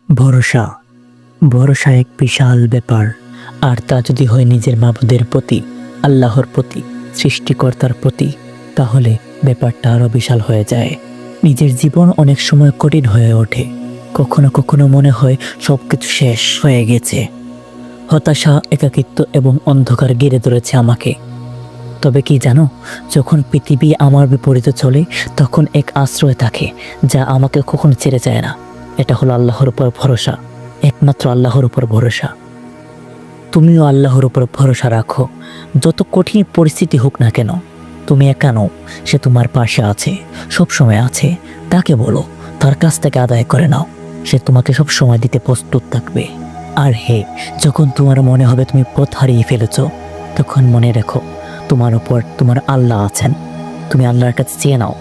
ভরসা ভরসা এক বিশাল ব্যাপার। আর তা যদি হয় নিজের মাবুদের প্রতি, আল্লাহর প্রতি, সৃষ্টিকর্তার প্রতি, তাহলে ব্যাপারটা আরও বিশাল হয়ে যায়। নিজের জীবন অনেক সময় কঠিন হয়ে ওঠে। কখনো কখনো মনে হয় সব কিছু শেষ হয়ে গেছে। হতাশা, একাকিত্ব এবং অন্ধকার ঘিরে ধরেছে আমাকে। তবে কি জানো, যখন পৃথিবী আমার বিপরীতে চলে, তখন এক আশ্রয় থাকে যা আমাকে কখনো ছেড়ে যায় না। এটা হলো আল্লাহর উপর ভরসা, একমাত্র আল্লাহর উপর ভরসা। তুমিও আল্লাহর উপর ভরসা রাখো। যত কঠিন পরিস্থিতি হোক না কেন, তুমি একা নও। সে তোমার পাশে আছে, সব সময় আছে। তাকে বলো, তার কাছ থেকে আদায় করে নাও। সে তোমাকে সব সময় দিতে প্রস্তুত থাকবে। আর হে, যখন তোমার মনে হবে তুমি পথ হারিয়ে ফেলেছ, তখন মনে রেখো তোমার উপর তোমার আল্লাহ আছেন। তুমি আল্লাহর কাছে চেয়ে নাও,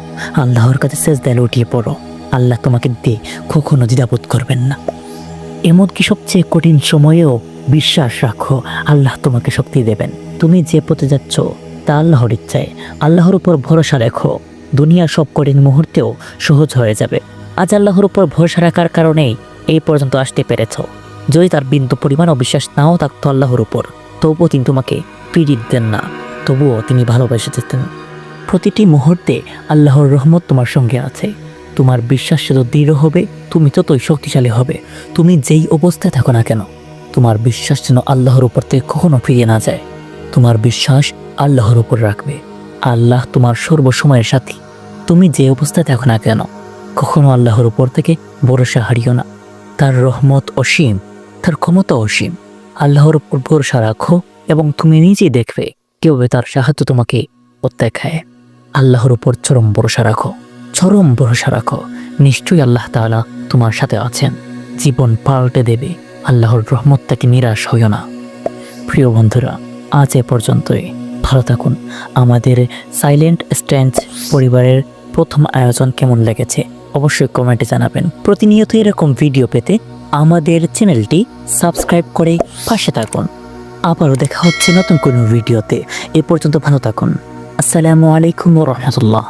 আল্লাহর কাছে সেজদায় লুটিয়ে পড়ো। আল্লাহ তোমাকে দিয়ে কখনো দ্বিধাবোধ করবেন না। এমনকি সবচেয়ে কঠিন সময়েও বিশ্বাস রাখো, আল্লাহ তোমাকে শক্তি দেবেন। তুমি যে পথে যাচ্ছ তা আল্লাহর ইচ্ছায়। আল্লাহর উপর ভরসা রেখো, দুনিয়ার সব কঠিন মুহূর্তেও সহজ হয়ে যাবে। আজ আল্লাহর উপর ভরসা রাখার কারণেই এই পর্যন্ত আসতে পেরেছ। যদি তার বিন্দু পরিমাণ অবিশ্বাস নাও থাকতো আল্লাহর উপর, তবুও তিনি তোমাকে পীড়িত দেন না, তবুও তিনি ভালোবেসে যেতেন। প্রতিটি মুহূর্তে আল্লাহর রহমত তোমার সঙ্গে আছে। তোমার বিশ্বাস যত দৃঢ় হবে, তুমি ততই শক্তিশালী হবে। তুমি যেই অবস্থায় থাকো না কেন, তোমার বিশ্বাস যেন আল্লাহর উপর থেকে কখনো ফিরিয়ে না যায়। তোমার বিশ্বাস আল্লাহর উপর রাখবে। আল্লাহ তোমার সর্বসময়ের সাথী। তুমি যে অবস্থায় থাকো না কেন, কখনো আল্লাহর উপর থেকে ভরসা হারিও না। তার রহমত অসীম, তার ক্ষমতা অসীম। আল্লাহর উপর ভরসা রাখো এবং তুমি নিজেই দেখবে কিভাবে তার সাহায্য তোমাকে দেখায়। আল্লাহর উপর চরম ভরসা রাখো, চরম ভরসা রাখো। নিশ্চয়ই আল্লাহ তাআলা তোমার সাথে আছেন, জীবন পাল্টে দেবে। আল্লাহর রহমত থেকে নিরাশ হইও না। প্রিয় বন্ধুরা, আজ এ পর্যন্তই। ভালো থাকুন। আমাদের সাইলেন্ট স্ট্যান্ড পরিবারের প্রথম আয়োজন কেমন লেগেছে অবশ্যই কমেন্টে জানাবেন। প্রতিনিয়ত এরকম ভিডিও পেতে আমাদের চ্যানেলটি সাবস্ক্রাইব করে পাশে থাকুন। আবারও দেখা হচ্ছে নতুন কোনো ভিডিওতে। এ পর্যন্ত ভালো থাকুন। আসসালামু আলাইকুম ওয়া রাহমাতুল্লাহ।